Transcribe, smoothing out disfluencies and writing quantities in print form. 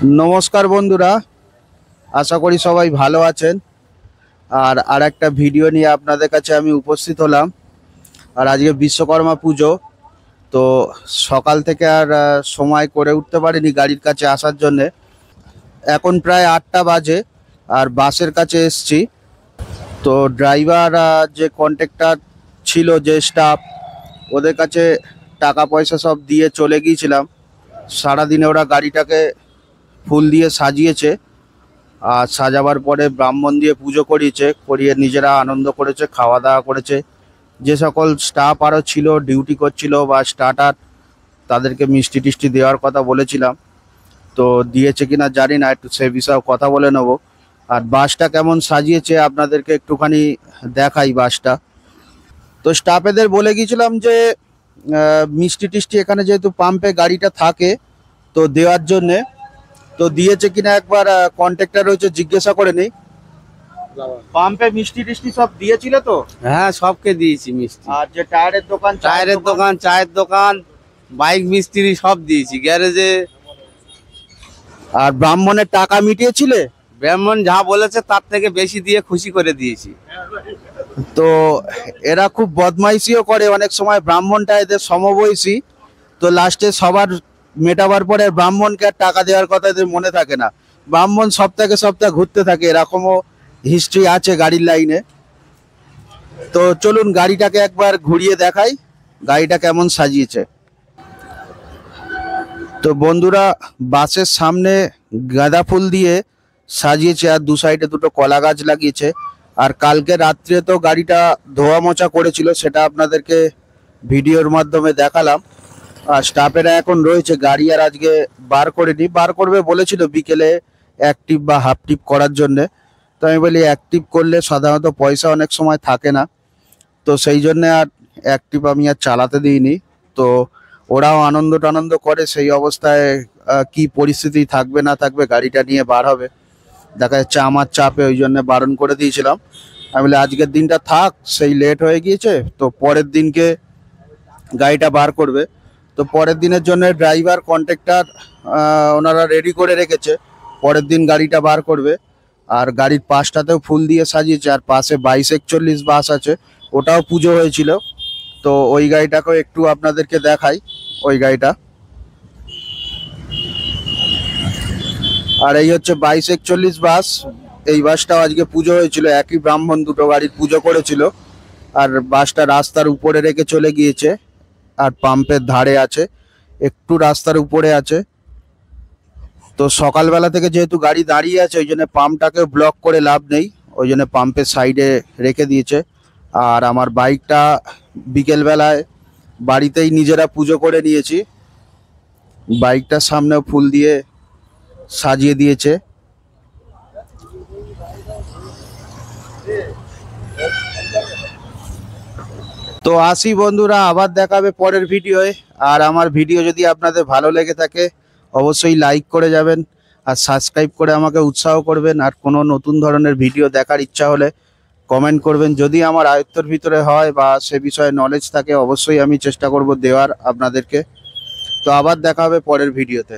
नमस्कार बंधुरा आशा करी सबाई भालो आछेन और एक भिडियो निये आपनादेर काछे आमी उपस्थित हलाम। और आज के विश्वकर्मा पुजो तो सकाल थेके आर समय करे उठते पारिनी गाड़ीर काछे आसार जन्य। एखन प्राय 8टा बाजे और बासेर काछे एसेछि। तो ड्राइवर जे कन्ट्रैक्टर छिलो जे स्टाफ ओदेर काछे टाका पयसा सब दिए चले गिয়েছিলাম। सारा दिने ओरा गाड़ीटाके फुल दिए साजिয়েছে আর সাজাবার পরে ব্রাহ্মণ দিয়ে পুজো করিয়েছে, করিয়ে নিজেরা আনন্দ করেছে, খাওয়া দাওয়া করেছে। যে সকল স্টাফ আরও ছিল ডিউটি করছিল বা স্টার্টার তাদেরকে মিষ্টি টিষ্টি দেওয়ার কথা বলেছিলাম, তো দিয়েছে কিনা জানি না, একটু সে বিষয়ে কথা বলে নেব। আর বাসটা কেমন সাজিয়েছে আপনাদেরকে একটুখানি দেখাই বাসটা। তো স্টাফেদের বলে গিয়েছিলাম যে মিষ্টি টিষ্টি এখানে যেহেতু পাম্পে গাড়িটা থাকে তো দেওয়ার জন্যে, তো দিয়েছে কিনা একবার কন্ট্রাক্টর রয়েছে জিজ্ঞাসা করে নেই। পাম্পে মিষ্টি টিষ্টি সব দিয়েছিল তো? হ্যাঁ, সবকে দিয়েছি মিষ্টি। আর যে টায়ারের দোকান চায়ের দোকান বাইক মিস্ত্রি সব দিয়েছি গ্যারেজে। আর ব্রাহ্মণের টাকা মিটিয়েছিলে? ব্রাহ্মণ যা বলেছে তার থেকে বেশি দিয়ে খুশি করে দিয়েছি। তো এরা খুব বদমাইশিও করে অনেক সময়, ব্রাহ্মণটা এদের সমবয়সী, তো লাস্টে সবার মেটাবার পরে ব্রাহ্মণকে আর টাকা দেওয়ার কথা এদের মনে থাকে না। ব্রাহ্মণ সপ্তাহে ঘুরতে থাকে, এরকমও হিস্ট্রি আছে গাড়ির লাইনে। তো চলুন গাড়িটাকে একবার ঘুরিয়ে দেখাই গাড়িটা কেমন সাজিয়েছে। তো বন্ধুরা বাসের সামনে গাঁদা ফুল দিয়ে সাজিয়েছে আর দু সাইডে দুটো কলা গাছ লাগিয়েছে। আর কালকে রাত্রে তো গাড়িটা ধোয়া মোছা করেছিল, সেটা আপনাদেরকে ভিডিওর মাধ্যমে দেখালাম। আর স্টাফেরা এখন রয়েছে, গাড়ি আর আজকে বার করেনি, বার করবে বলেছিল বিকেলে এক টিপ বা হাফ টিপ করার জন্যে। তো আমি বলি এক টিপ করলে সাধারণত পয়সা অনেক সময় থাকে না, তো সেই জন্যে আর এক টিপ আমি আর চালাতে দিইনি। তো ওরাও আনন্দ করে, সেই অবস্থায় কি পরিস্থিতি থাকবে না থাকবে গাড়িটা নিয়ে বার হবে দেখা যাচ্ছে। আমার চাপে ওই জন্য বারণ করে দিয়েছিলাম। আমি বলি আজকের দিনটা থাক, সেই লেট হয়ে গিয়েছে, তো পরের দিনকে গাড়িটা বার করবে। তো পরের দিনের জন্য ড্রাইভার কন্ট্রাক্টর ওনারা রেডি করে রেখেছে, পরের দিন গাড়িটা বার করবে। আর গাড়ির পাশটাতেও ফুল দিয়ে সাজিয়েছে, আর পাশে 2241 বাস আছে, ওটাও পুজো হয়েছিল। তো ওই গাড়িটাকেও একটু আপনাদেরকে দেখাই, ওই গাড়িটা। আর এই হচ্ছে 2241 বাস, এই বাসটাও আজকে পুজো হয়েছিল, একই ব্রাহ্মণ দুটো গাড়ির পুজো করেছিল। আর বাসটা রাস্তার উপরে রেখে চলে গিয়েছে, আর পাম্পের ধারে আছে, একটু রাস্তার উপরে আছে। তো সকালবেলা থেকে যেহেতু গাড়ি দাঁড়িয়ে আছে ওই জন্য পাম্পটাকে ব্লক করে লাভ নেই, ওই জন্য পাম্পের সাইডে রেখে দিয়েছে। আর আমার বাইকটা বিকেলবেলায় বাড়িতেই নিজেরা পুজো করে নিয়েছি, বাইকটার সামনেও ফুল দিয়ে সাজিয়ে দিয়েছে। তো আসি বন্ধুরা, আবার দেখাবে পরের ভিডিওয়ে। আর আমার ভিডিও যদি আপনাদের ভালো লেগে থাকে অবশ্যই লাইক করে যাবেন আর সাবস্ক্রাইব করে আমাকে উৎসাহ করবেন। আর কোনো নতুন ধরনের ভিডিও দেখার ইচ্ছা হলে কমেন্ট করবেন, যদি আমার আয়ত্তের ভিতরে হয় বা সে বিষয়ে নলেজ থাকে অবশ্যই আমি চেষ্টা করব দেওয়ার আপনাদেরকে। তো আবার দেখা হবে পরের ভিডিওতে।